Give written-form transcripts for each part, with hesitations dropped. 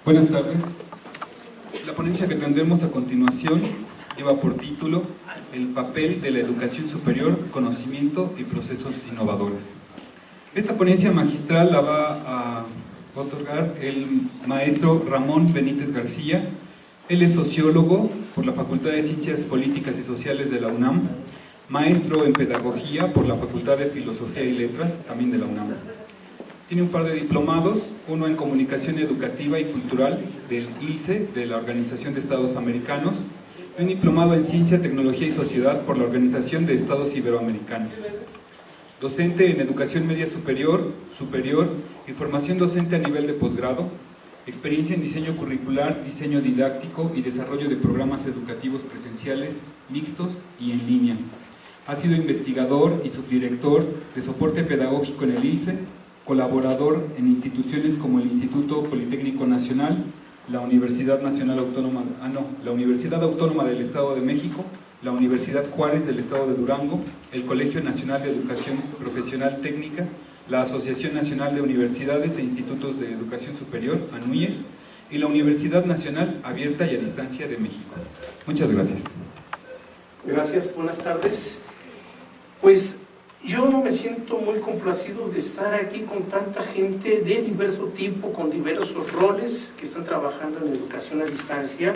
Buenas tardes. La ponencia que tendremos a continuación lleva por título El papel de la educación superior, conocimiento y procesos innovadores. Esta ponencia magistral la va a otorgar el maestro Ramón Benítez García. Él es sociólogo por la Facultad de Ciencias Políticas y Sociales de la UNAM, maestro en Pedagogía por la Facultad de Filosofía y Letras, también de la UNAM. Tiene un par de diplomados, uno en Comunicación Educativa y Cultural del ILSE, de la Organización de Estados Americanos, y un diplomado en Ciencia, Tecnología y Sociedad por la Organización de Estados Iberoamericanos. Docente en Educación Media Superior y formación docente a nivel de posgrado, experiencia en diseño curricular, diseño didáctico y desarrollo de programas educativos presenciales, mixtos y en línea. Ha sido investigador y subdirector de soporte pedagógico en el ILSE, colaborador en instituciones como el Instituto Politécnico Nacional, la Universidad Autónoma del Estado de México, la Universidad Juárez del Estado de Durango, el Colegio Nacional de Educación Profesional Técnica, la Asociación Nacional de Universidades e Institutos de Educación Superior, ANUYES, y la Universidad Nacional Abierta y a Distancia de México. Muchas gracias. Gracias, buenas tardes. Pues yo me siento muy complacido de estar aquí con tanta gente de diverso tipo, con diversos roles que están trabajando en educación a distancia,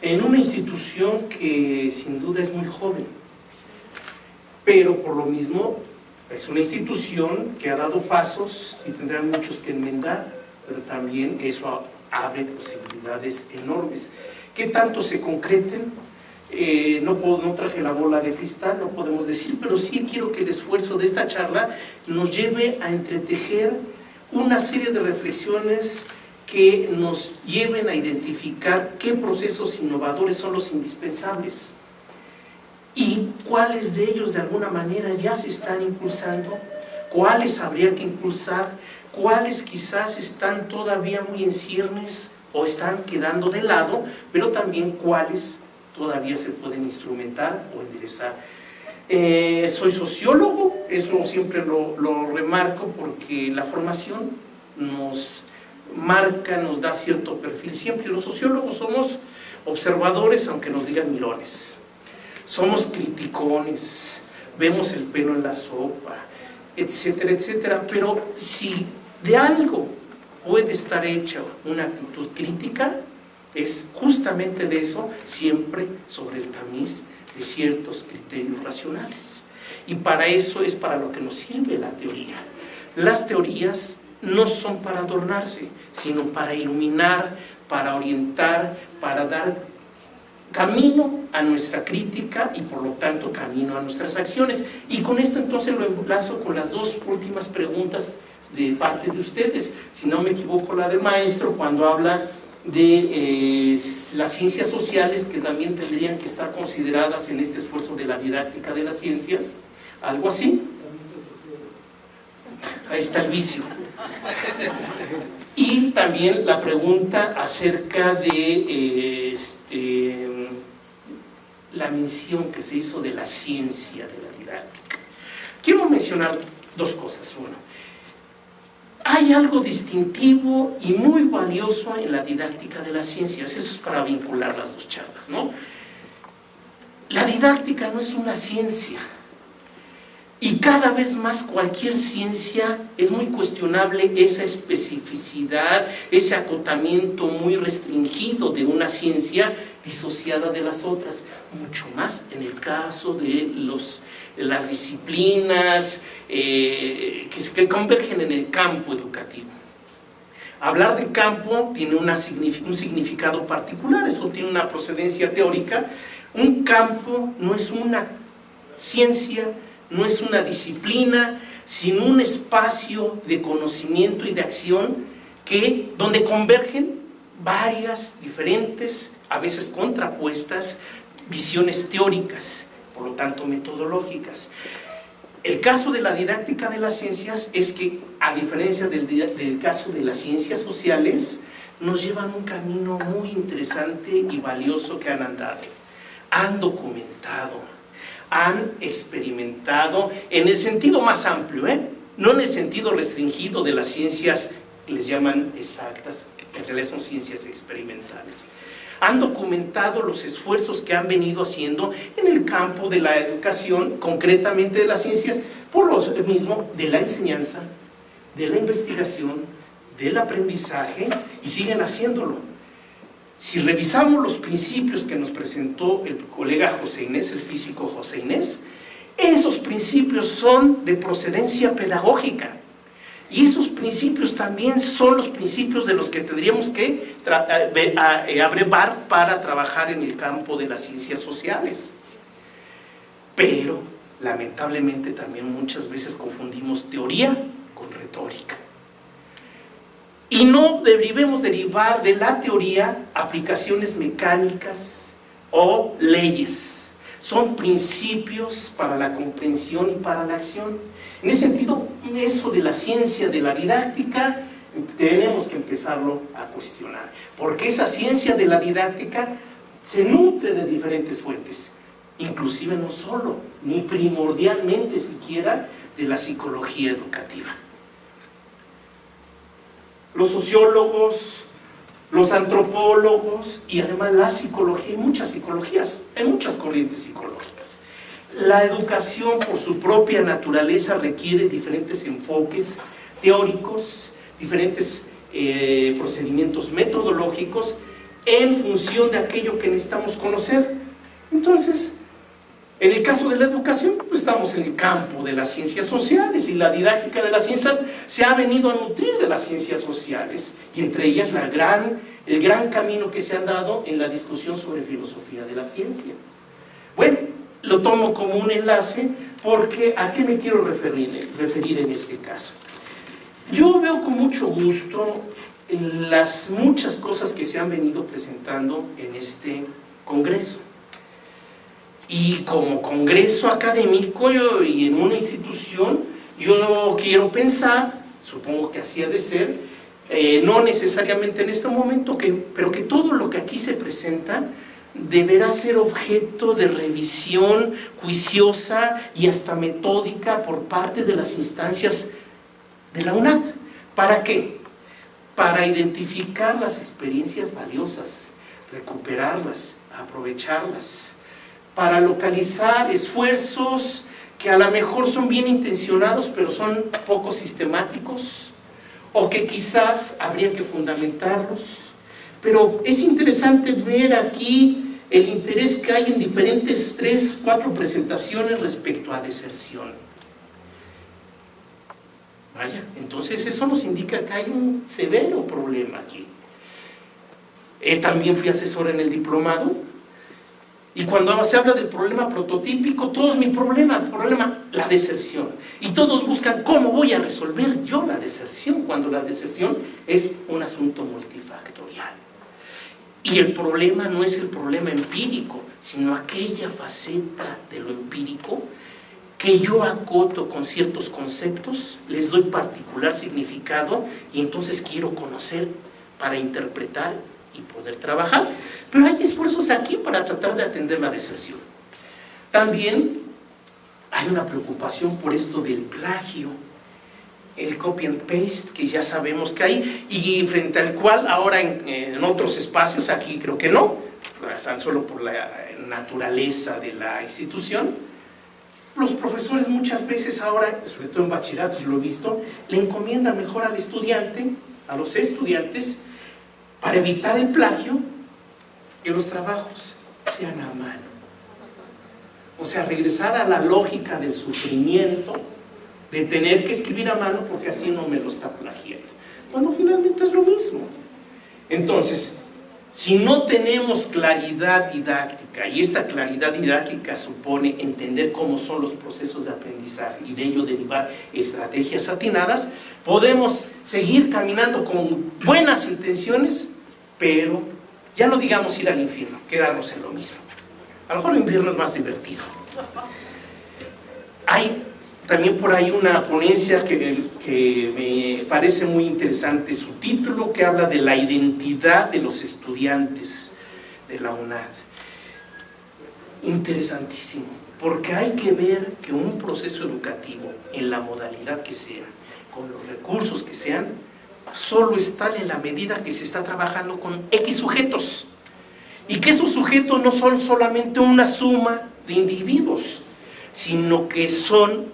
en una institución que sin duda es muy joven, pero por lo mismo es una institución que ha dado pasos y tendrá muchos que enmendar, pero también eso abre posibilidades enormes. ¿Qué tanto se concreten? No traje la bola de cristal, no podemos decir, pero sí quiero que el esfuerzo de esta charla nos lleve a entretejer una serie de reflexiones que nos lleven a identificar qué procesos innovadores son los indispensables y cuáles de ellos de alguna manera ya se están impulsando, cuáles habría que impulsar, cuáles quizás están todavía muy en ciernes o están quedando de lado, pero también cuáles todavía se pueden instrumentar o enderezar. Soy sociólogo, eso siempre lo remarco porque la formación nos marca, nos da cierto perfil. Siempre los sociólogos somos observadores, aunque nos digan mirones. Somos criticones, vemos el pelo en la sopa, etcétera, etcétera. Pero si de algo puede estar hecha una actitud crítica, es justamente de eso, siempre sobre el tamiz de ciertos criterios racionales. Y para eso es para lo que nos sirve la teoría. Las teorías no son para adornarse, sino para iluminar, para orientar, para dar camino a nuestra crítica y por lo tanto camino a nuestras acciones. Y con esto entonces lo enlazo con las dos últimas preguntas de parte de ustedes. Si no me equivoco, la del maestro, cuando habla de las ciencias sociales, que también tendrían que estar consideradas en este esfuerzo de la didáctica de las ciencias, algo así. Ahí está el vicio. Y también la pregunta acerca de la mención que se hizo de la ciencia de la didáctica. Quiero mencionar dos cosas. Uno, hay algo distintivo y muy valioso en la didáctica de las ciencias. Eso es para vincular las dos charlas, ¿no? La didáctica no es una ciencia. Y cada vez más cualquier ciencia es muy cuestionable esa especificidad, ese acotamiento muy restringido de una ciencia disociada de las otras. Mucho más en el caso de las disciplinas que convergen en el campo educativo. Hablar de campo tiene un significado particular, esto tiene una procedencia teórica. Un campo no es una ciencia, no es una disciplina, sino un espacio de conocimiento y de acción donde convergen varias diferentes, a veces contrapuestas, visiones teóricas, por lo tanto metodológicas. El caso de la didáctica de las ciencias es que, a diferencia del caso de las ciencias sociales, nos llevan un camino muy interesante y valioso que han andado. Han documentado, han experimentado en el sentido más amplio, no en el sentido restringido de las ciencias, les llaman exactas, en realidad son ciencias experimentales. Han documentado los esfuerzos que han venido haciendo en el campo de la educación, concretamente de las ciencias, por lo mismo de la enseñanza, de la investigación, del aprendizaje, y siguen haciéndolo. Si revisamos los principios que nos presentó el colega José Inés, el físico José Inés, esos principios son de procedencia pedagógica. Y esos principios también son los principios de los que tendríamos que abrevar para trabajar en el campo de las ciencias sociales. Pero, lamentablemente, también muchas veces confundimos teoría con retórica. Y no debemos derivar de la teoría aplicaciones mecánicas o leyes. Son principios para la comprensión y para la acción. En ese sentido, eso de la ciencia de la didáctica, tenemos que empezarlo a cuestionar. Porque esa ciencia de la didáctica se nutre de diferentes fuentes. Inclusive no solo, ni primordialmente siquiera, de la psicología educativa. Los sociólogos, los antropólogos y además la psicología, hay muchas psicologías, hay muchas corrientes psicológicas. La educación por su propia naturaleza requiere diferentes enfoques teóricos, diferentes procedimientos metodológicos en función de aquello que necesitamos conocer. Entonces, en el caso de la educación, pues estamos en el campo de las ciencias sociales y la didáctica de las ciencias se ha venido a nutrir de las ciencias sociales y entre ellas el gran camino que se ha dado en la discusión sobre filosofía de la ciencia. Bueno, lo tomo como un enlace porque ¿a qué me quiero referir en este caso? Yo veo con mucho gusto las muchas cosas que se han venido presentando en este congreso. Y como congreso académico y en una institución, yo quiero pensar, supongo que así ha de ser, no necesariamente en este momento, pero que todo lo que aquí se presenta deberá ser objeto de revisión juiciosa y hasta metódica por parte de las instancias de la UNAD. ¿Para qué? Para identificar las experiencias valiosas, recuperarlas, aprovecharlas, para localizar esfuerzos que a lo mejor son bien intencionados pero son poco sistemáticos o que quizás habría que fundamentarlos. Pero es interesante ver aquí el interés que hay en diferentes 3, 4 presentaciones respecto a deserción. Vaya, entonces eso nos indica que hay un severo problema aquí. También fui asesor en el diplomado. Y cuando se habla del problema prototípico, todo es mi problema, la deserción. Y todos buscan cómo voy a resolver yo la deserción, cuando la deserción es un asunto multifactorial. Y el problema no es el problema empírico, sino aquella faceta de lo empírico que yo acoto con ciertos conceptos, les doy particular significado y entonces quiero conocer para interpretar y poder trabajar. Pero hay esfuerzos aquí para tratar de atender la deserción. También hay una preocupación por esto del plagio, el copy and paste, que ya sabemos que hay, y frente al cual ahora en otros espacios, aquí creo que no, tan solo por la naturaleza de la institución, los profesores muchas veces ahora, sobre todo en bachilleratos lo he visto, le encomiendan mejor al estudiante, a los estudiantes, para evitar el plagio, que los trabajos sean a mano. O sea, regresar a la lógica del sufrimiento, de tener que escribir a mano porque así no me lo está plagiando, cuando finalmente es lo mismo. Entonces, si no tenemos claridad didáctica, y esta claridad didáctica supone entender cómo son los procesos de aprendizaje y de ello derivar estrategias atinadas, podemos seguir caminando con buenas intenciones, pero ya no digamos ir al infierno, quedarnos en lo mismo. A lo mejor el infierno es más divertido. Hay también por ahí una ponencia que me parece muy interesante, su título, que habla de la identidad de los estudiantes de la UNAD. Interesantísimo, porque hay que ver que un proceso educativo, en la modalidad que sea, con los recursos que sean, solo están en la medida que se está trabajando con X sujetos, y que esos sujetos no son solamente una suma de individuos, sino que son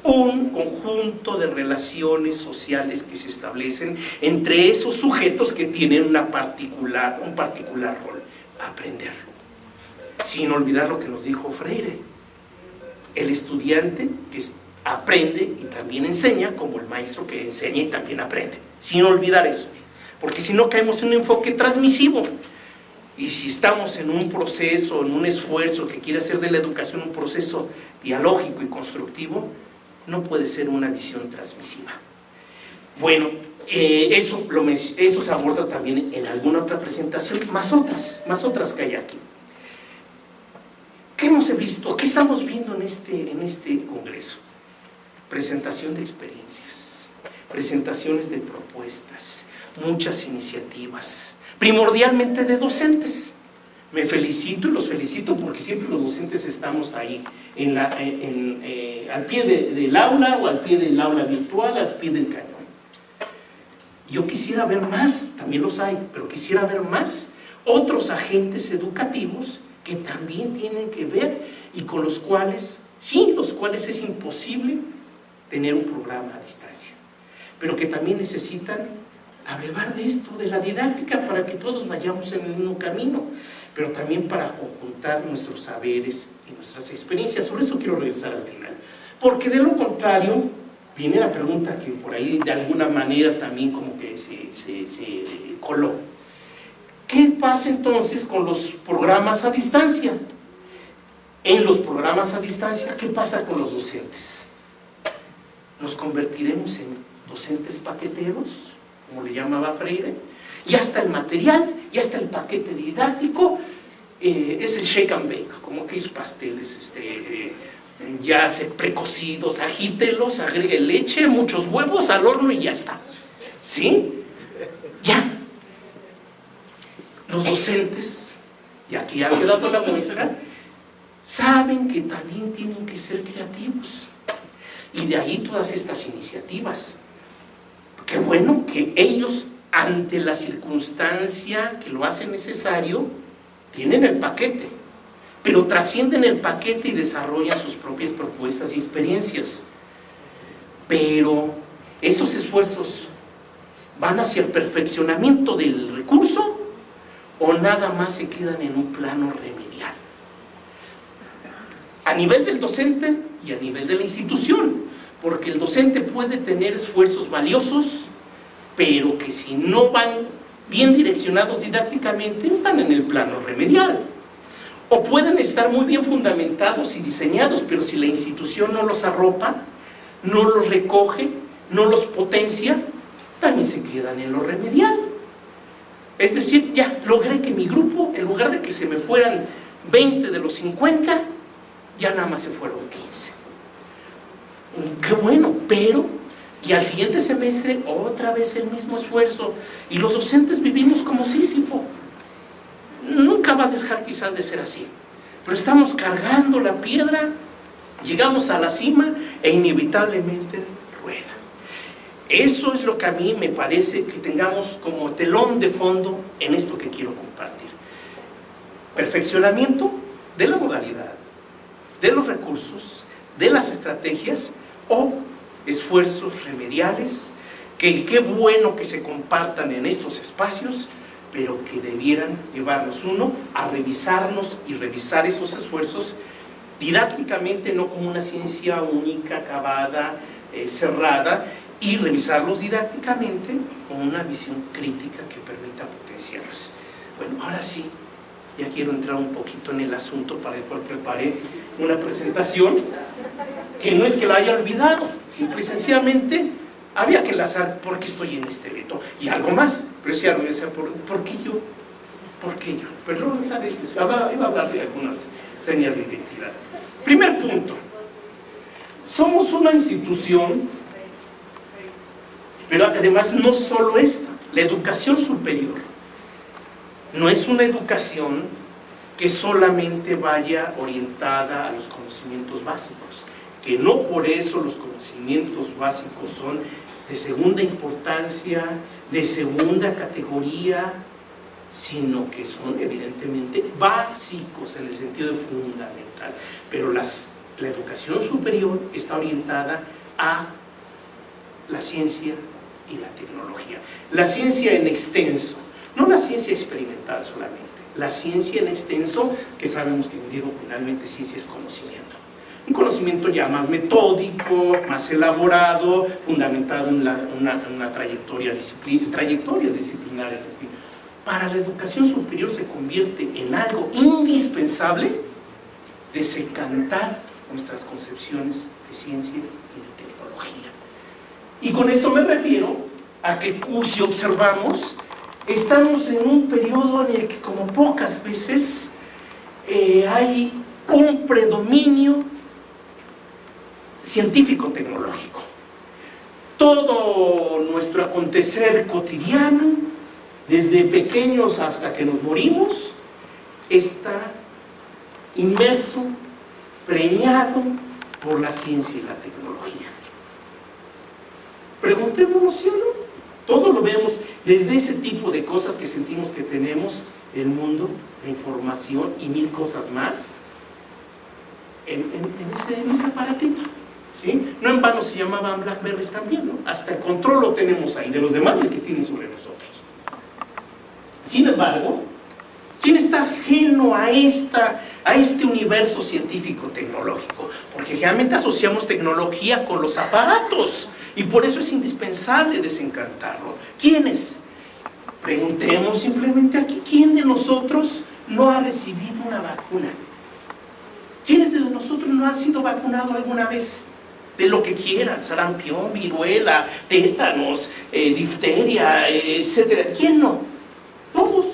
un conjunto de relaciones sociales que se establecen entre esos sujetos que tienen un particular rol: aprender. Sin olvidar lo que nos dijo Freire: el estudiante que aprende y también enseña, como el maestro que enseña y también aprende. Sin olvidar eso, porque si no caemos en un enfoque transmisivo. Y si estamos en un proceso, en un esfuerzo que quiere hacer de la educación un proceso dialógico y constructivo, no puede ser una visión transmisiva. Bueno, eso se aborda también en alguna otra presentación, más otras que hay aquí. ¿Qué hemos visto? ¿Qué estamos viendo en este congreso? Presentación de experiencias, presentaciones de propuestas, muchas iniciativas, primordialmente de docentes. Me felicito y los felicito porque siempre los docentes estamos ahí, al pie del aula, o al pie del aula virtual, al pie del cañón. Yo quisiera ver más, también los hay, pero quisiera ver más otros agentes educativos que también tienen que ver y con los cuales es imposible tener un programa a distancia, pero que también necesitan abrevar de esto, de la didáctica, para que todos vayamos en el mismo camino, pero también para conjuntar nuestros saberes y nuestras experiencias. Sobre eso quiero regresar al final, porque de lo contrario viene la pregunta que por ahí de alguna manera también como que se coló. ¿Qué pasa entonces con los programas a distancia? En los programas a distancia, ¿qué pasa con los docentes? ¿Nos convertiremos en docentes paqueteros, como le llamaba Freire? Y hasta el material, y hasta el paquete didáctico es el shake and bake, como aquellos pasteles ya precocidos, agítelos, agregue leche, muchos huevos al horno y ya está. ¿Sí? Ya. Los docentes, y aquí ha quedado la muestra, saben que también tienen que ser creativos. Y de ahí todas estas iniciativas. Qué bueno que ellos, ante la circunstancia que lo hace necesario, tienen el paquete, pero trascienden el paquete y desarrollan sus propias propuestas y experiencias. Pero esos esfuerzos van hacia el perfeccionamiento del recurso, o nada más se quedan en un plano remedial, a nivel del docente y a nivel de la institución, porque el docente puede tener esfuerzos valiosos, pero que si no van bien direccionados didácticamente, están en el plano remedial. O pueden estar muy bien fundamentados y diseñados, pero si la institución no los arropa, no los recoge, no los potencia, también se quedan en lo remedial. Es decir, ya logré que mi grupo, en lugar de que se me fueran 20 de los 50, ya nada más se fueron 15. Qué bueno, pero y al siguiente semestre otra vez el mismo esfuerzo, y los docentes vivimos como Sísifo. Nunca va a dejar quizás de ser así, pero estamos cargando la piedra, llegamos a la cima e inevitablemente rueda. Eso es lo que a mí me parece que tengamos como telón de fondo en esto que quiero compartir. Perfeccionamiento de la modalidad, de los recursos, de las estrategias, o esfuerzos remediales, que qué bueno que se compartan en estos espacios, pero que debieran llevarnos a revisarnos y revisar esos esfuerzos didácticamente, no como una ciencia única, acabada, cerrada, y revisarlos didácticamente con una visión crítica que permita potenciarlos. Bueno, ahora sí, ya quiero entrar un poquito en el asunto para el cual preparé una presentación que no es que la haya olvidado, simple y sencillamente había que enlazar por qué estoy en este evento y algo más, pero sí regresar por qué yo, pero no iba a hablar de algunas señas de identidad. Primer punto, somos una institución, pero además no solo esta, la educación superior no es una educación que solamente vaya orientada a los conocimientos básicos, que no por eso los conocimientos básicos son de segunda importancia, de segunda categoría, sino que son evidentemente básicos en el sentido de fundamental. Pero la educación superior está orientada a la ciencia y la tecnología. La ciencia en extenso, no la ciencia experimental solamente, la ciencia en extenso, que sabemos que digo finalmente ciencia es conocimiento. Un conocimiento ya más metódico, más elaborado, fundamentado en una trayectorias disciplinares. En fin. Para la educación superior se convierte en algo indispensable desencantar nuestras concepciones de ciencia y de tecnología. Y con esto me refiero a que, si observamos, estamos en un periodo en el que, como pocas veces, hay un predominio científico-tecnológico. Todo nuestro acontecer cotidiano, desde pequeños hasta que nos morimos, está inmerso, preñado por la ciencia y la tecnología. Preguntémonos, ¿sí o no? Todo lo vemos desde ese tipo de cosas que sentimos que tenemos, el mundo, la información y mil cosas más, en ese aparatito. ¿Sí? No en vano se llamaban Blackberries también, ¿no? Hasta el control lo tenemos ahí, de los demás el que tienen sobre nosotros. Sin embargo, ¿quién está ajeno a este universo científico-tecnológico? Porque generalmente asociamos tecnología con los aparatos y por eso es indispensable desencantarlo. ¿Quiénes? Preguntemos simplemente aquí, ¿quién de nosotros no ha recibido una vacuna? ¿Quiénes de nosotros no ha sido vacunado alguna vez? De lo que quieran, sarampión, viruela, tétanos, difteria, etc. ¿Quién no? Todos.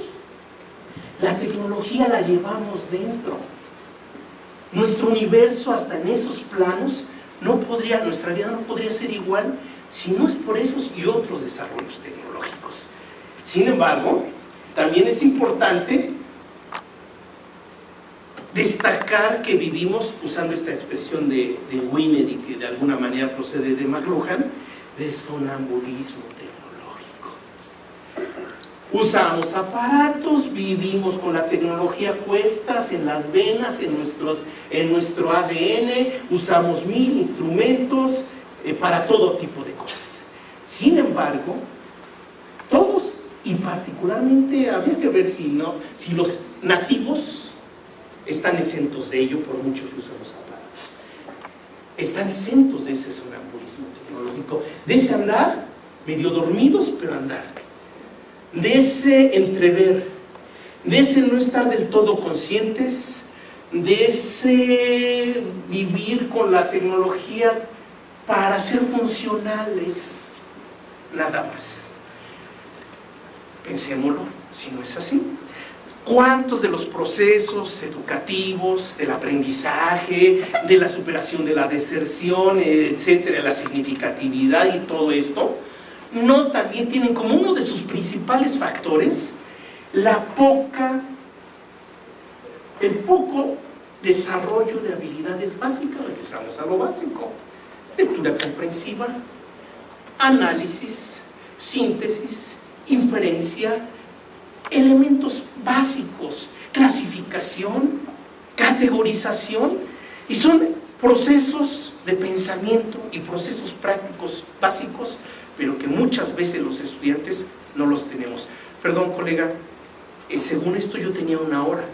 La tecnología la llevamos dentro. Nuestro universo, hasta en esos planos, nuestra vida no podría ser igual si no es por esos y otros desarrollos tecnológicos. Sin embargo, también es importante destacar que vivimos, usando esta expresión de Wiener y que de alguna manera procede de McLuhan, de sonambulismo tecnológico. Usamos aparatos, vivimos con la tecnología puestas en las venas, en nuestro ADN, usamos 1000 instrumentos para todo tipo de cosas. Sin embargo, todos, y particularmente habría que ver si los nativos están exentos de ello, por mucho que usen los aparatos. Están exentos de ese sonambulismo tecnológico, de ese andar, medio dormidos, pero andar. De ese entrever, de ese no estar del todo conscientes, de ese vivir con la tecnología para ser funcionales, nada más. Pensémoslo, si no es así. ¿Cuántos de los procesos educativos, del aprendizaje, de la superación de la deserción, etcétera, la significatividad y todo esto, no también tienen como uno de sus principales factores el poco desarrollo de habilidades básicas? Regresamos a lo básico: lectura comprensiva, análisis, síntesis, inferencia, elementos básicos, clasificación, categorización, y son procesos de pensamiento y procesos prácticos básicos, pero que muchas veces los estudiantes no los tenemos. Perdón, colega, según esto yo tenía 1 hora.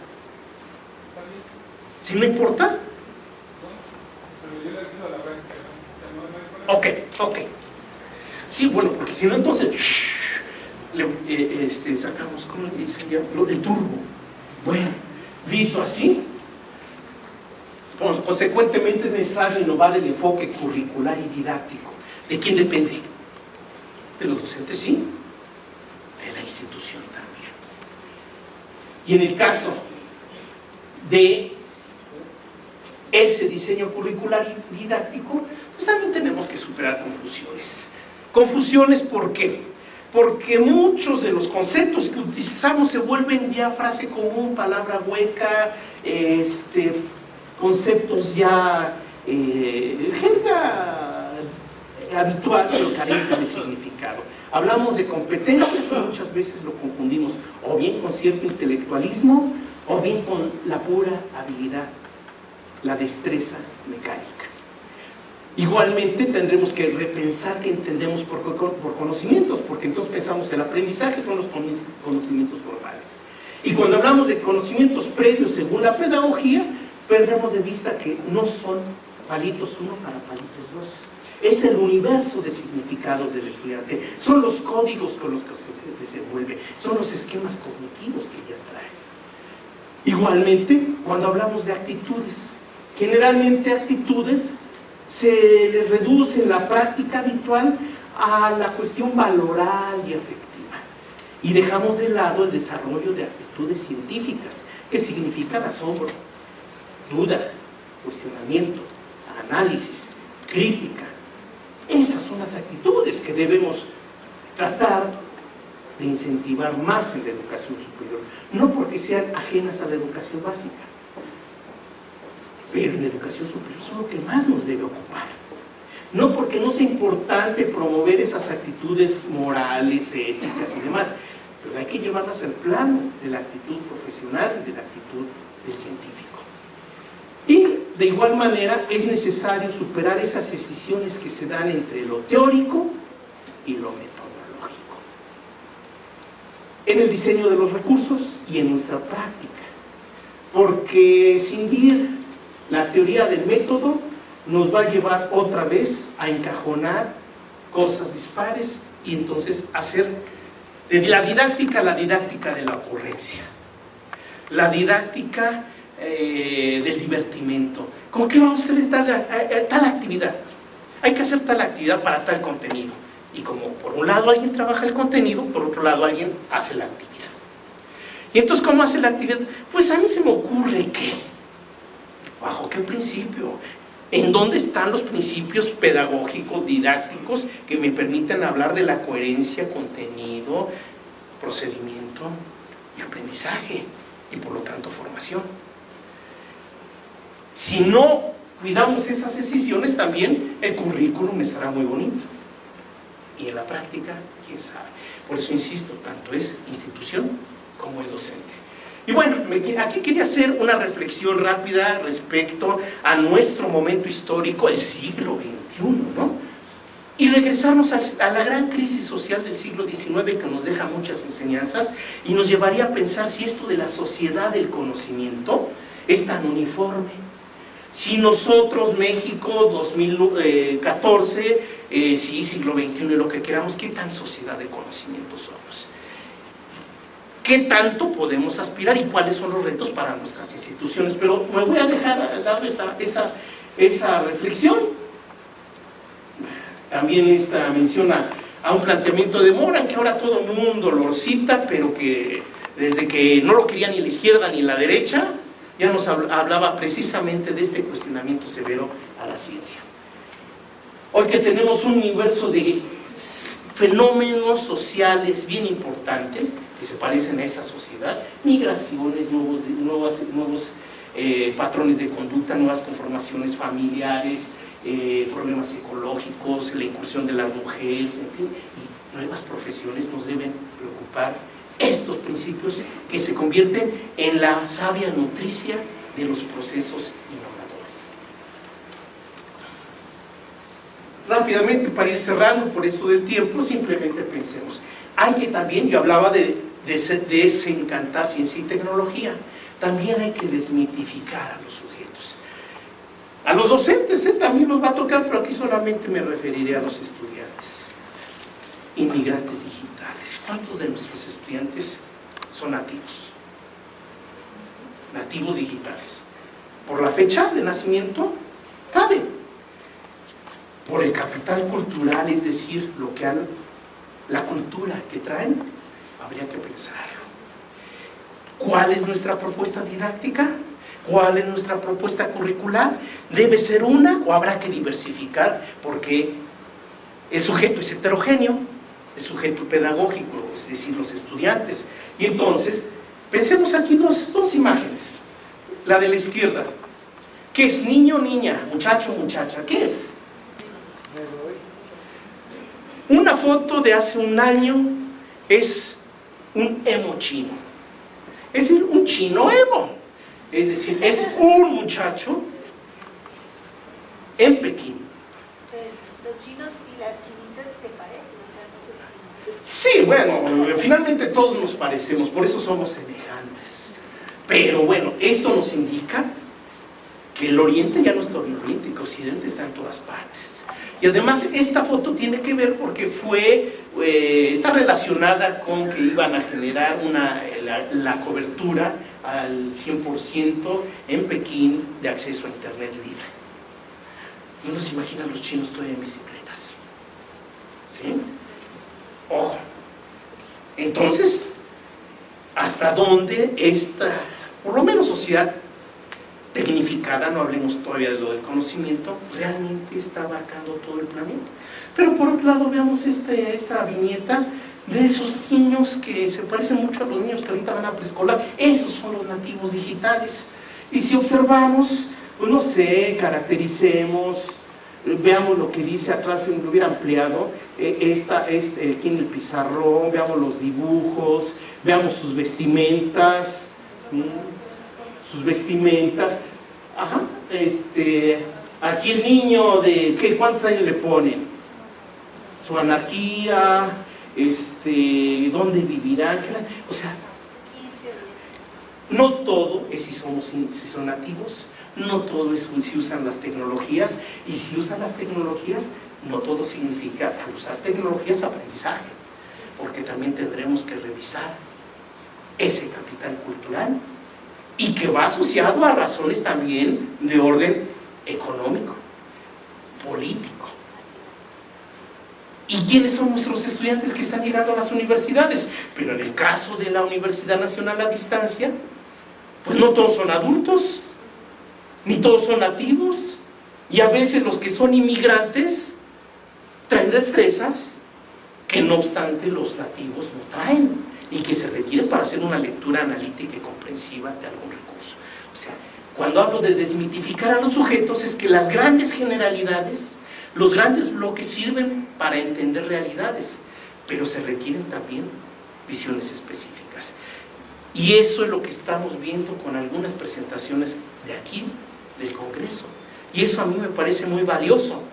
¿Sí no importa? Ok. Sí, bueno, porque si no entonces sacamos, ¿cómo le dicen ya? Lo del turbo. Bueno, visto así, consecuentemente es necesario innovar el enfoque curricular y didáctico. ¿De quién depende? De los docentes, sí, de la institución también. Y en el caso de ese diseño curricular y didáctico, pues también tenemos que superar confusiones. ¿Confusiones por qué? Porque muchos de los conceptos que utilizamos se vuelven ya frase común, palabra hueca, conceptos ya jerga habitual, pero carente de significado. Hablamos de competencias y muchas veces lo confundimos o bien con cierto intelectualismo o bien con la pura habilidad, la destreza mecánica. Igualmente tendremos que repensar qué entendemos por conocimientos, porque entonces pensamos el aprendizaje son los conocimientos formales. Y cuando hablamos de conocimientos previos según la pedagogía, perdemos de vista que no son palitos 1 para palitos 2. Es el universo de significados del estudiante, son los códigos con los que se desenvuelve, son los esquemas cognitivos que ella trae. Igualmente, cuando hablamos de actitudes, generalmente actitudes se les reduce en la práctica habitual a la cuestión valoral y afectiva, y dejamos de lado el desarrollo de actitudes científicas, que significan asombro, duda, cuestionamiento, análisis, crítica. Estas son las actitudes que debemos tratar de incentivar más en la educación superior, no porque sean ajenas a la educación básica, pero en la educación superior son lo que más nos debe ocupar. No porque no sea importante promover esas actitudes morales, éticas y demás, pero hay que llevarlas al plano de la actitud profesional y de la actitud del científico. Y de igual manera es necesario superar esas escisiones que se dan entre lo teórico y lo metodológico en el diseño de los recursos y en nuestra práctica, porque escindir la teoría del método nos va a llevar otra vez a encajonar cosas dispares y entonces hacer de la didáctica de la ocurrencia, la didáctica del divertimento. ¿Cómo que vamos a hacer tal actividad? Hay que hacer tal actividad para tal contenido. Y como por un lado alguien trabaja el contenido, por otro lado alguien hace la actividad. Y entonces, ¿cómo hace la actividad? Pues a mí se me ocurre que, ¿bajo qué principio? ¿En dónde están los principios pedagógicos, didácticos que me permiten hablar de la coherencia, contenido, procedimiento y aprendizaje? Y por lo tanto formación. Si no cuidamos esas decisiones, también el currículum estará muy bonito. Y en la práctica, quién sabe. Por eso insisto, tanto es institución como es docente. Y bueno, aquí quería hacer una reflexión rápida respecto a nuestro momento histórico, el siglo XXI, ¿no? Y regresarnos a la gran crisis social del siglo XIX, que nos deja muchas enseñanzas y nos llevaría a pensar si esto de la sociedad del conocimiento es tan uniforme. Si nosotros, México, 2014, sí, siglo XXI y lo que queramos, ¿qué tan sociedad de conocimiento somos? ¿Qué tanto podemos aspirar y cuáles son los retos para nuestras instituciones? Pero me voy a dejar al lado esa reflexión. También esta menciona a un planteamiento de Moran, que ahora todo el mundo lo cita, pero que desde que no lo quería ni la izquierda ni la derecha, ya nos hablaba precisamente de este cuestionamiento severo a la ciencia. Hoy que tenemos un universo de fenómenos sociales bien importantes, que se parecen a esa sociedad, migraciones, nuevos patrones de conducta, nuevas conformaciones familiares, problemas ecológicos, la incursión de las mujeres, en fin, y nuevas profesiones nos deben preocupar estos principios que se convierten en la savia nutricia de los procesos innovadores. Rápidamente, para ir cerrando por esto del tiempo, simplemente pensemos, hay que también, yo hablaba de desencantar ciencia y tecnología, también hay que desmitificar a los sujetos. A los docentes también nos va a tocar, pero aquí solamente me referiré a los estudiantes. Inmigrantes digitales. ¿Cuántos de nuestros estudiantes son nativos? Nativos digitales. Por la fecha de nacimiento, cabe. Por el capital cultural, es decir, la cultura que traen, habría que pensarlo. ¿Cuál es nuestra propuesta didáctica? ¿Cuál es nuestra propuesta curricular? ¿Debe ser una o habrá que diversificar? Porque el sujeto es heterogéneo, el sujeto pedagógico, es decir, los estudiantes. Y entonces, pensemos aquí dos imágenes. La de la izquierda. ¿Qué es niño, niña, muchacho, muchacha? ¿Qué es? Una foto de hace un año es un emo chino. Es decir, un chino emo. Es decir, es un muchacho en Pekín. Pero los chinos y las chinitas se parecen, o sea, no se... Sí, bueno, finalmente todos nos parecemos, por eso somos semejantes. Pero bueno, esto nos indica que el Oriente ya no está en el Oriente, que Occidente está en todas partes. Y además esta foto tiene que ver porque está relacionada con que iban a generar la cobertura al 100% en Pekín de acceso a internet libre. Y uno se imagina a los chinos todavía en bicicletas. ¿Sí? Ojo. Entonces, ¿hasta dónde esta, por lo menos sociedad tecnificada, no hablemos todavía de lo del conocimiento, realmente está abarcando todo el planeta? Pero por otro lado veamos esta viñeta de esos niños que se parecen mucho a los niños que ahorita van a preescolar. Esos son los nativos digitales. Y si observamos, pues no sé, caractericemos, veamos lo que dice atrás, si lo hubiera ampliado, aquí en el pizarrón, veamos los dibujos, veamos sus vestimentas, ajá, aquí el niño de, ¿cuántos años le ponen? Su anarquía, ¿dónde vivirán? O sea, no todo es si son nativos, no todo es si usan las tecnologías, y si usan las tecnologías, no todo significa al usar tecnologías aprendizaje, porque también tendremos que revisar ese capital cultural y que va asociado a razones también de orden económico, político. ¿Y quiénes son nuestros estudiantes que están llegando a las universidades? Pero en el caso de la Universidad Nacional a Distancia, pues no todos son adultos, ni todos son nativos, y a veces los que son inmigrantes traen destrezas que no obstante los nativos no traen y que se requieren para hacer una lectura analítica y comprensiva de algún recurso. O sea, cuando hablo de desmitificar a los sujetos es que las grandes generalidades, los grandes bloques sirven para entender realidades, pero se requieren también visiones específicas. Y eso es lo que estamos viendo con algunas presentaciones de aquí, del Congreso. Y eso a mí me parece muy valioso.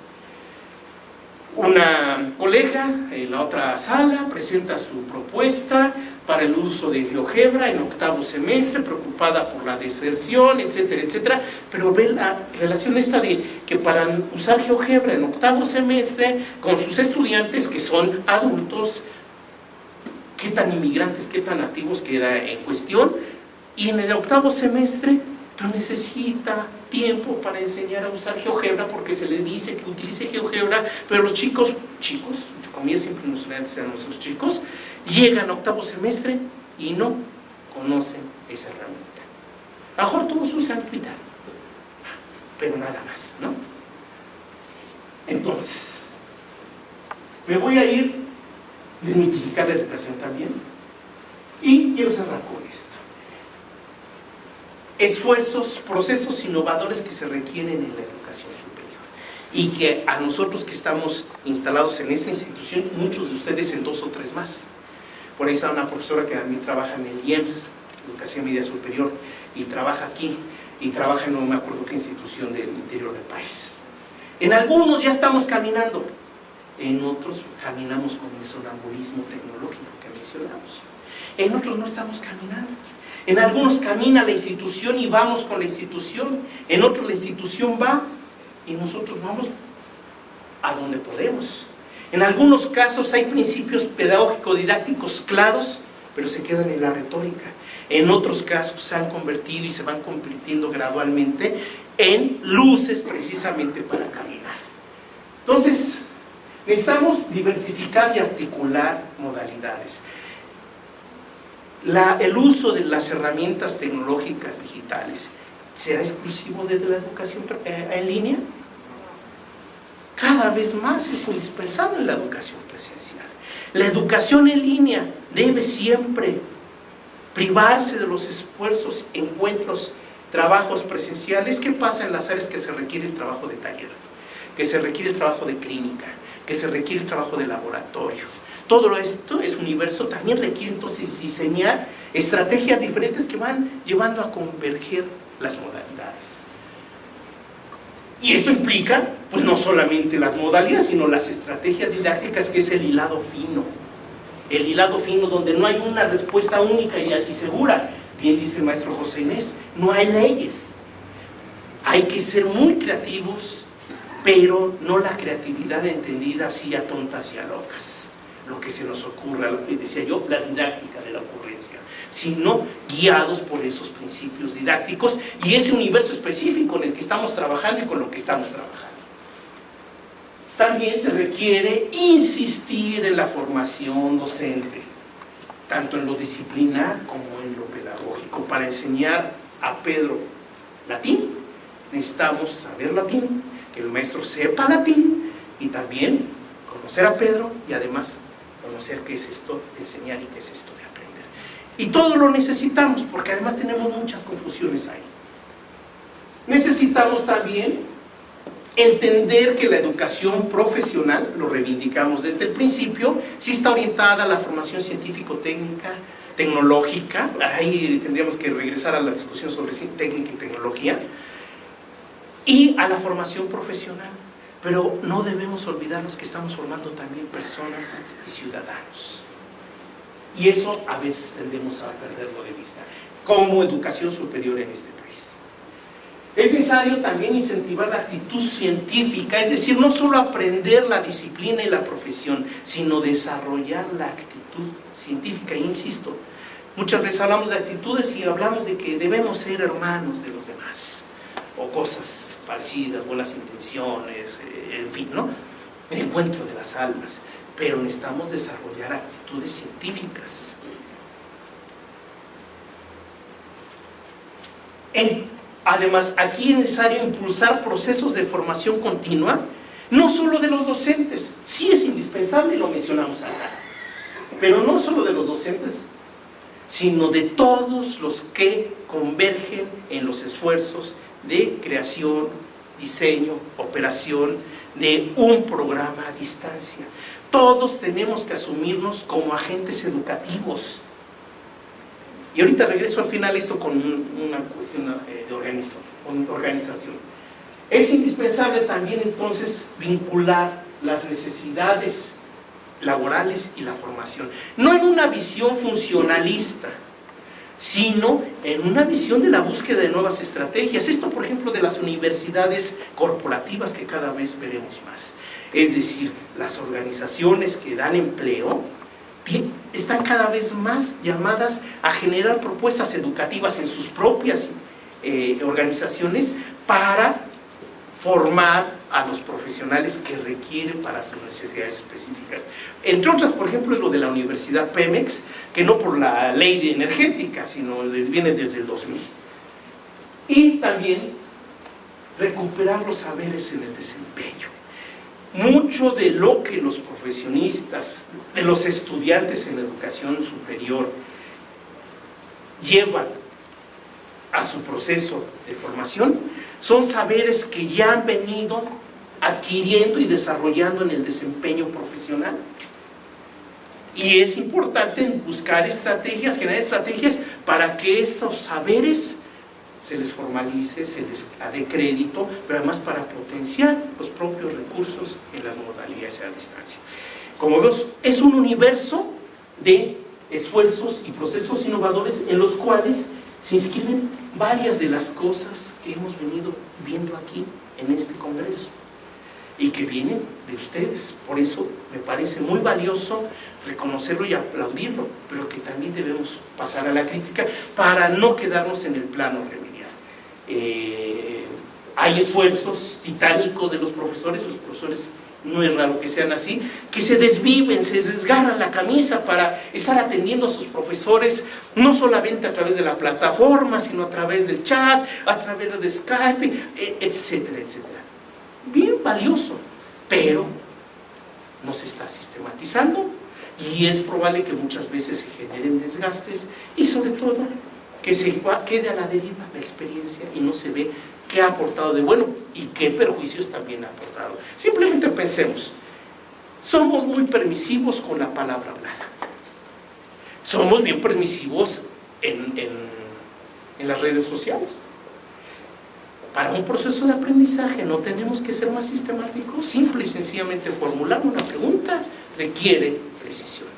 Una colega en la otra sala presenta su propuesta para el uso de GeoGebra en octavo semestre, preocupada por la deserción, etcétera, etcétera, pero ve la relación esta de que para usar GeoGebra en octavo semestre con sus estudiantes que son adultos, qué tan inmigrantes, qué tan nativos queda en cuestión, y en el octavo semestre pero necesita tiempo para enseñar a usar GeoGebra porque se le dice que utilice GeoGebra, pero los chicos, entre comillas, siempre los estudiantes eran nuestros chicos, llegan a octavo semestre y no conocen esa herramienta. A lo mejor todos usan Twitter, pero nada más, ¿no? Entonces, me voy a ir a desmitificar la educación también y quiero cerrar con esto. Esfuerzos, procesos innovadores que se requieren en la educación superior y que a nosotros que estamos instalados en esta institución, muchos de ustedes en 2 o 3 más. Por ahí está una profesora que también trabaja en el IEMS, Educación Media Superior, y trabaja aquí, y trabaja en no me acuerdo qué institución del interior del país. En algunos ya estamos caminando, en otros caminamos con el sonambulismo tecnológico que mencionamos, en otros no estamos caminando. En algunos camina la institución y vamos con la institución, en otros la institución va y nosotros vamos a donde podemos. En algunos casos hay principios pedagógico-didácticos claros, pero se quedan en la retórica. En otros casos se han convertido y se van convirtiendo gradualmente en luces precisamente para caminar. Entonces, necesitamos diversificar y articular modalidades. El uso de las herramientas tecnológicas digitales, ¿será exclusivo de la educación en línea? Cada vez más es indispensable en la educación presencial. La educación en línea debe siempre privarse de los esfuerzos, encuentros, trabajos presenciales. ¿Qué pasa en las áreas que se requiere el trabajo de taller? Que se requiere el trabajo de clínica, que se requiere el trabajo de laboratorio. Todo esto es universo, también requiere entonces diseñar estrategias diferentes que van llevando a converger las modalidades. Y esto implica, pues no solamente las modalidades, sino las estrategias didácticas, que es el hilado fino. El hilado fino donde no hay una respuesta única y segura. Bien dice el maestro José Inés, no hay leyes. Hay que ser muy creativos, pero no la creatividad entendida así a tontas y a locas. Lo que se nos ocurra, lo que decía yo, la didáctica de la ocurrencia, sino guiados por esos principios didácticos y ese universo específico en el que estamos trabajando y con lo que estamos trabajando. También se requiere insistir en la formación docente, tanto en lo disciplinar como en lo pedagógico. Para enseñar a Pedro latín, necesitamos saber latín, que el maestro sepa latín y también conocer a Pedro y además conocer qué es esto de enseñar y qué es esto de aprender. Y todo lo necesitamos, porque además tenemos muchas confusiones ahí. Necesitamos también entender que la educación profesional, lo reivindicamos desde el principio, sí está orientada a la formación científico-técnica, tecnológica. Ahí tendríamos que regresar a la discusión sobre técnica y tecnología, y a la formación profesional. Pero no debemos olvidarnos que estamos formando también personas y ciudadanos. Y eso a veces tendemos a perderlo de vista, como educación superior en este país. Es necesario también incentivar la actitud científica, es decir, no solo aprender la disciplina y la profesión, sino desarrollar la actitud científica. Insisto, muchas veces hablamos de actitudes y hablamos de que debemos ser hermanos de los demás, o cosas parecidas, buenas intenciones, en fin, ¿no? El encuentro de las almas, pero necesitamos desarrollar actitudes científicas. Además, aquí es necesario impulsar procesos de formación continua, no solo de los docentes, sí es indispensable, lo mencionamos acá, pero no solo de los docentes, sino de todos los que convergen en los esfuerzos de creación, diseño, operación de un programa a distancia. Todos tenemos que asumirnos como agentes educativos. Y ahorita regreso al final esto con una cuestión de organización. Es indispensable también entonces vincular las necesidades laborales y la formación, no en una visión funcionalista, sino en una visión de la búsqueda de nuevas estrategias. Esto, por ejemplo, de las universidades corporativas que cada vez veremos más. Es decir, las organizaciones que dan empleo están cada vez más llamadas a generar propuestas educativas en sus propias organizaciones para formar a los profesionales que requieren para sus necesidades específicas. Entre otras, por ejemplo, es lo de la Universidad Pemex, que no por la ley energética, sino les viene desde el 2000. Y también recuperar los saberes en el desempeño. Mucho de lo que los profesionistas, de los estudiantes en educación superior llevan a su proceso de formación son saberes que ya han venido adquiriendo y desarrollando en el desempeño profesional. Y es importante buscar estrategias, generar estrategias para que esos saberes se les formalice, se les dé crédito, pero además para potenciar los propios recursos en las modalidades a distancia. Como vemos, es un universo de esfuerzos y procesos innovadores en los cuales se inscriben varias de las cosas que hemos venido viendo aquí en este congreso y que vienen de ustedes. Por eso me parece muy valioso reconocerlo y aplaudirlo, pero que también debemos pasar a la crítica para no quedarnos en el plano remedial. Hay esfuerzos titánicos de los profesores no es raro que sean así, que se desviven, se desgarran la camisa para estar atendiendo a sus profesores, no solamente a través de la plataforma, sino a través del chat, a través de Skype, etcétera, etcétera. Bien valioso, pero no se está sistematizando y es probable que muchas veces se generen desgastes y sobre todo que se quede a la deriva la experiencia y no se ve qué ha aportado de bueno y qué perjuicios también ha aportado. Simplemente pensemos, somos muy permisivos con la palabra hablada. Somos bien permisivos en las redes sociales. Para un proceso de aprendizaje no tenemos que ser más sistemáticos, simple y sencillamente formular una pregunta requiere precisión.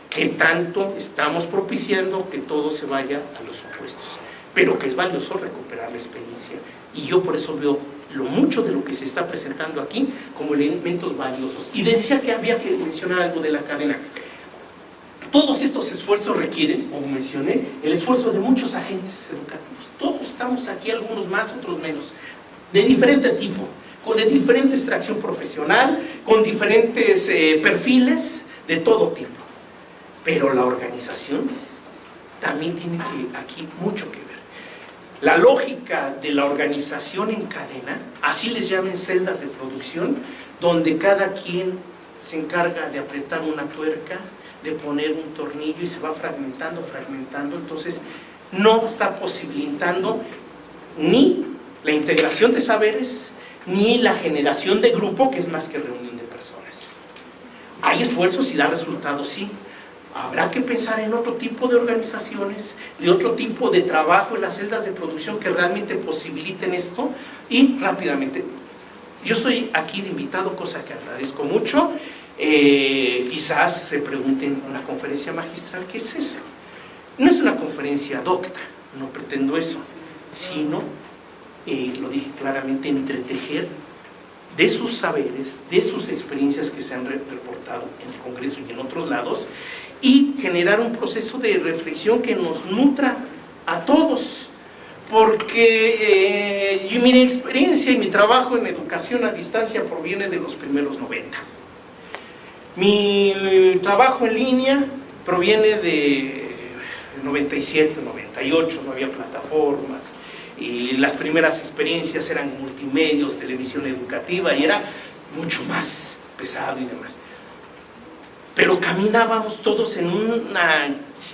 ¿Qué tanto estamos propiciando que todo se vaya a los opuestos? Pero que es valioso recuperar la experiencia. Y yo por eso veo lo mucho de lo que se está presentando aquí como elementos valiosos. Y decía que había que mencionar algo de la cadena. Todos estos esfuerzos requieren, como mencioné, el esfuerzo de muchos agentes educativos. Todos estamos aquí, algunos más, otros menos, de diferente tipo, de diferente extracción profesional, con diferentes perfiles, de todo tipo. Pero la organización también tiene aquí mucho que ver. La lógica de la organización en cadena, así les llamen celdas de producción, donde cada quien se encarga de apretar una tuerca, de poner un tornillo y se va fragmentando, entonces no está posibilitando ni la integración de saberes, ni la generación de grupo, que es más que reunión de personas. Hay esfuerzos y da resultados, sí. Habrá que pensar en otro tipo de organizaciones, de otro tipo de trabajo en las celdas de producción que realmente posibiliten esto. Y rápidamente, yo estoy aquí de invitado, cosa que agradezco mucho. Quizás se pregunten en una conferencia magistral, ¿qué es eso? No es una conferencia docta, no pretendo eso, sino, lo dije claramente, entretejer de sus saberes, de sus experiencias que se han reportado en el Congreso y en otros lados, y generar un proceso de reflexión que nos nutra a todos, porque mi experiencia y mi trabajo en educación a distancia proviene de los primeros 90. Mi trabajo en línea proviene de 97, 98, no había plataformas, y las primeras experiencias eran multimedios, televisión educativa, y era mucho más pesado y demás. Pero caminábamos todos sin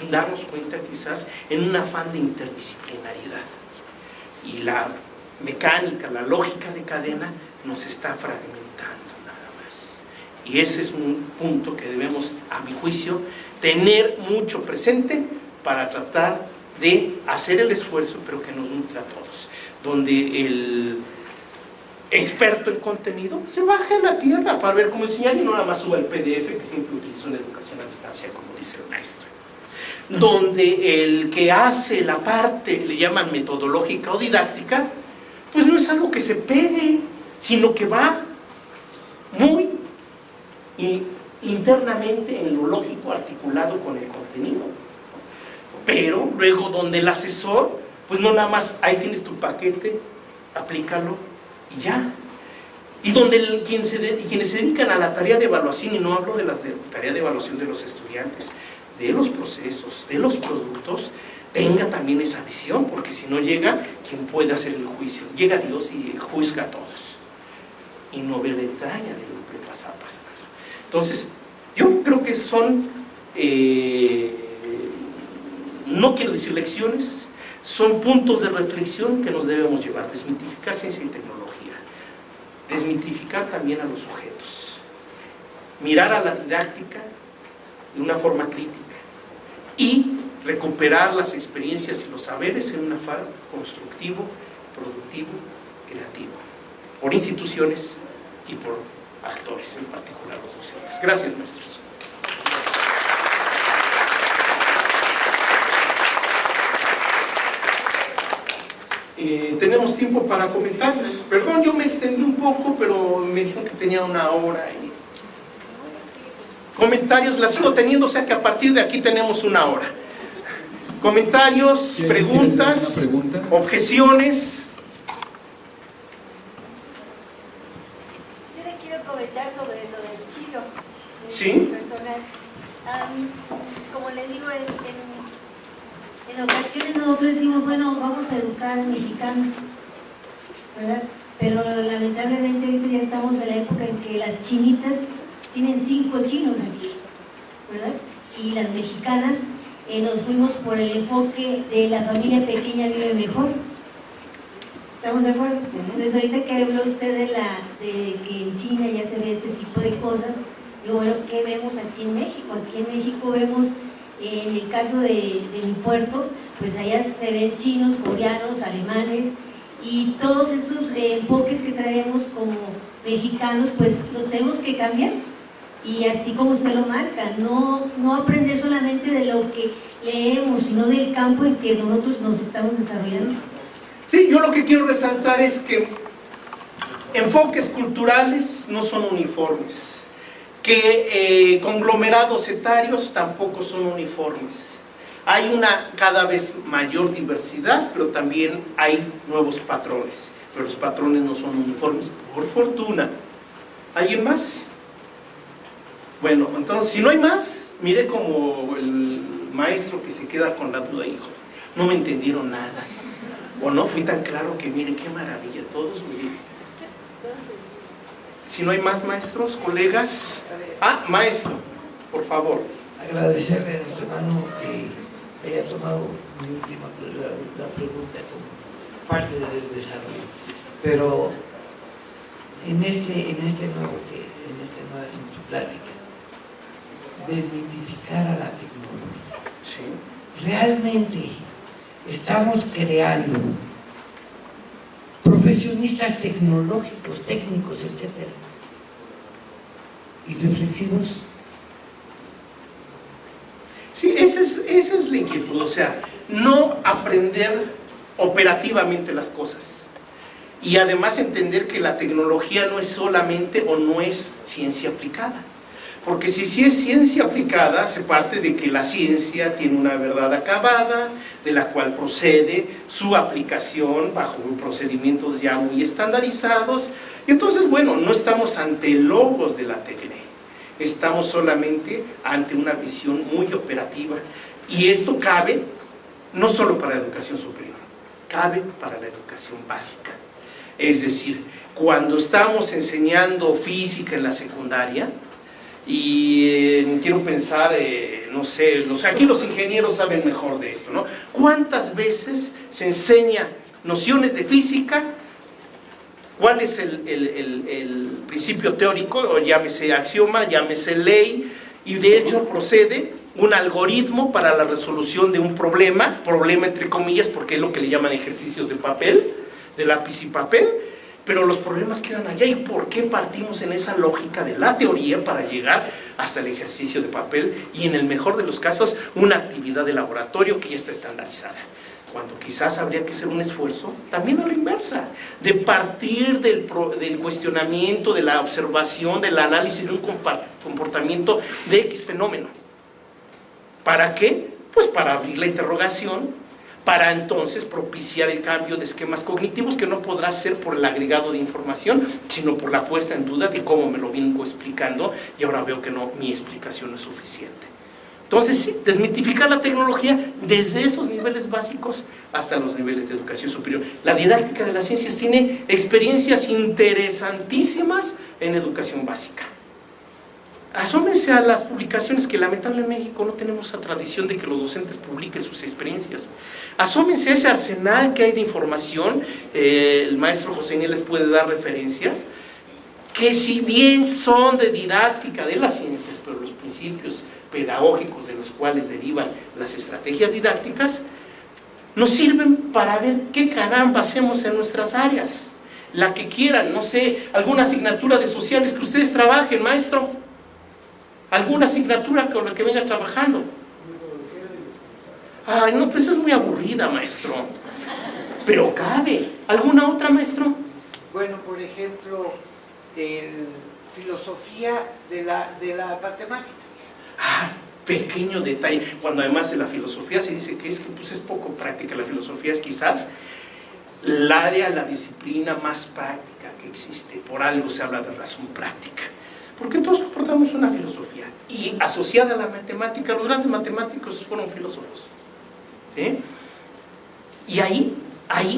darnos cuenta quizás, en un afán de interdisciplinariedad. Y la mecánica, la lógica de cadena nos está fragmentando nada más. Y ese es un punto que debemos, a mi juicio, tener mucho presente para tratar de hacer el esfuerzo, pero que nos nutre a todos. Donde el experto en contenido se baja en la tierra para ver cómo enseñar y no nada más suba el PDF que siempre utilizo en educación a distancia, como dice el maestro. Donde el que hace la parte, le llaman metodológica o didáctica, pues no es algo que se pegue, sino que va muy internamente en lo lógico articulado con el contenido. Pero luego donde el asesor, pues no nada más, ahí tienes tu paquete, aplícalo y ya. Y donde quienes se dedican a la tarea de evaluación, y no hablo de la tarea de evaluación de los estudiantes, de los procesos, de los productos, tenga también esa visión, porque si no llega, ¿quién puede hacer el juicio? Llega Dios y juzga a todos y no ve la entraña de lo que pasa pasando. Entonces, yo creo que son, no quiero decir lecciones, son puntos de reflexión que nos debemos llevar. Desmitificar ciencia y tecnología, desmitificar también a los sujetos, mirar a la didáctica de una forma crítica y recuperar las experiencias y los saberes en un afán constructivo, productivo, creativo, por instituciones y por actores, en particular los docentes. Gracias, maestros. Tenemos tiempo para comentarios. Perdón, yo me extendí un poco, pero me dijeron que tenía una hora. Comentarios, la sigo teniendo, o sea que a partir de aquí tenemos una hora. Comentarios, preguntas, objeciones. Yo le quiero comentar sobre lo del chino. Sí. Personal. Como les digo, en ocasiones nosotros decimos, bueno, vamos a educar mexicanos, ¿verdad? Pero lamentablemente ahorita ya estamos en la época en que las chinitas tienen 5 chinos aquí, ¿verdad? Y las mexicanas nos fuimos por el enfoque de la familia pequeña vive mejor. ¿Estamos de acuerdo? Entonces ahorita que habló usted de que en China ya se ve este tipo de cosas, Digo, bueno, ¿qué vemos aquí en México? Aquí en México vemos, en el caso de mi puerto, pues allá se ven chinos, coreanos, alemanes, y todos esos enfoques que traemos como mexicanos, pues los tenemos que cambiar. Y así como usted lo marca, no aprender solamente de lo que leemos, sino del campo en que nosotros nos estamos desarrollando. Sí, yo lo que quiero resaltar es que enfoques culturales no son uniformes, que conglomerados etarios tampoco son uniformes. Hay una cada vez mayor diversidad, pero también hay nuevos patrones, pero los patrones no son uniformes, por fortuna. ¿Alguien más? Bueno, entonces, si no hay más, mire como el maestro que se queda con la duda, hijo, no me entendieron nada, o no fui tan claro que miren qué maravilla, todos muy bien. Si no hay más maestros, colegas, maestro, por favor. Agradecerle a nuestro hermano que haya tomado mi última la pregunta como parte del desarrollo, pero en su plática, desmitificar a la tecnología. Sí. Realmente estamos creando profesionistas tecnológicos, técnicos, etcétera, y reflexivos. Sí, esa es la inquietud, o sea, no aprender operativamente las cosas. Y además entender que la tecnología no es solamente o no es ciencia aplicada. Porque si es ciencia aplicada, se parte de que la ciencia tiene una verdad acabada, de la cual procede su aplicación bajo procedimientos ya muy estandarizados. Y entonces, bueno, no estamos ante logos de la TECNE, estamos solamente ante una visión muy operativa. Y esto cabe no solo para la educación superior, cabe para la educación básica. Es decir, cuando estamos enseñando física en la secundaria, y quiero pensar, no sé, aquí los ingenieros saben mejor de esto, ¿no? ¿Cuántas veces se enseña nociones de física? ¿Cuál es el principio teórico? O llámese axioma, llámese ley, y de hecho procede un algoritmo para la resolución de un problema entre comillas, porque es lo que le llaman ejercicios de papel, de lápiz y papel. Pero los problemas quedan allá. ¿Y por qué partimos en esa lógica de la teoría para llegar hasta el ejercicio de papel y en el mejor de los casos una actividad de laboratorio que ya está estandarizada? Cuando quizás habría que hacer un esfuerzo también a la inversa, de partir del cuestionamiento, de la observación, del análisis de un comportamiento de X fenómeno. ¿Para qué? Pues para abrir la interrogación, para entonces propiciar el cambio de esquemas cognitivos, que no podrá ser por el agregado de información, sino por la puesta en duda de cómo me lo vengo explicando, y ahora veo que no, mi explicación no es suficiente. Entonces sí, desmitificar la tecnología desde esos niveles básicos hasta los niveles de educación superior. La didáctica de las ciencias tiene experiencias interesantísimas en educación básica. Asómense a las publicaciones, que lamentablemente en México no tenemos la tradición de que los docentes publiquen sus experiencias. Asómense a ese arsenal que hay de información, el maestro José Niel les puede dar referencias, que si bien son de didáctica de las ciencias, pero los principios pedagógicos de los cuales derivan las estrategias didácticas, nos sirven para ver qué caramba hacemos en nuestras áreas. La que quieran, no sé, alguna asignatura de sociales que ustedes trabajen, maestro. ¿Alguna asignatura con la que venga trabajando? Ay, no, pues es muy aburrida, maestro. Pero cabe. ¿Alguna otra, maestro? Bueno, por ejemplo, filosofía de la matemática. Pequeño detalle. Cuando además de la filosofía se dice que es poco práctica. La filosofía es quizás el área, la disciplina más práctica que existe. Por algo se habla de razón práctica. Porque todos comportamos una filosofía, y asociada a la matemática, los grandes matemáticos fueron filósofos, ¿sí? Y ahí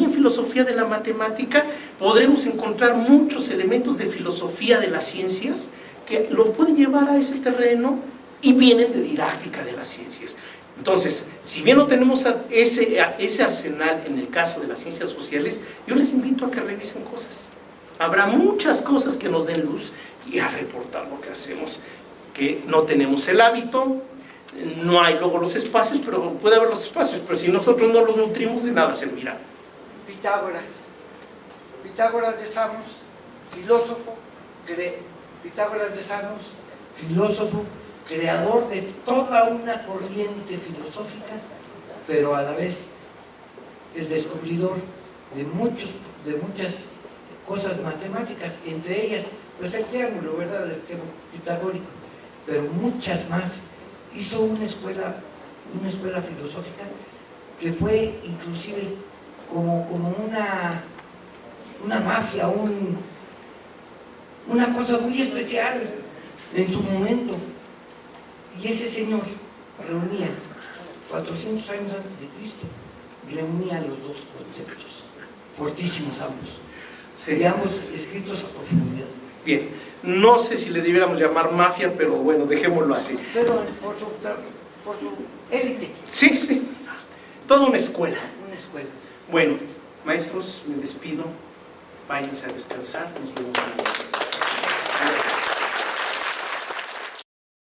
en filosofía de la matemática podremos encontrar muchos elementos de filosofía de las ciencias que lo pueden llevar a ese terreno y vienen de didáctica de las ciencias. Entonces, si bien no tenemos ese arsenal en el caso de las ciencias sociales, yo les invito a que revisen cosas. Habrá muchas cosas que nos den luz y a reportar lo que hacemos. que no tenemos el hábito, no hay luego los espacios, pero puede haber los espacios, pero si nosotros no los nutrimos, de nada servirá. Pitágoras de Samos, filósofo, creador de toda una corriente filosófica, pero a la vez el descubridor de muchas cosas matemáticas, entre ellas pues el triángulo, ¿verdad?, del triángulo pitagórico, pero muchas más. Hizo una escuela filosófica que fue inclusive como una mafia, una cosa muy especial en su momento. Y ese señor reunía 400 años antes de Cristo, reunía los dos conceptos, fortísimos ambos, Sí. y ambos escritos a profundidad. Bien, no sé si le debiéramos llamar mafia, pero bueno, dejémoslo así. Pero por su élite, Sí, sí, toda una escuela. una escuela. Bueno, maestros, me despido, váyanse a descansar, nos vemos mañana.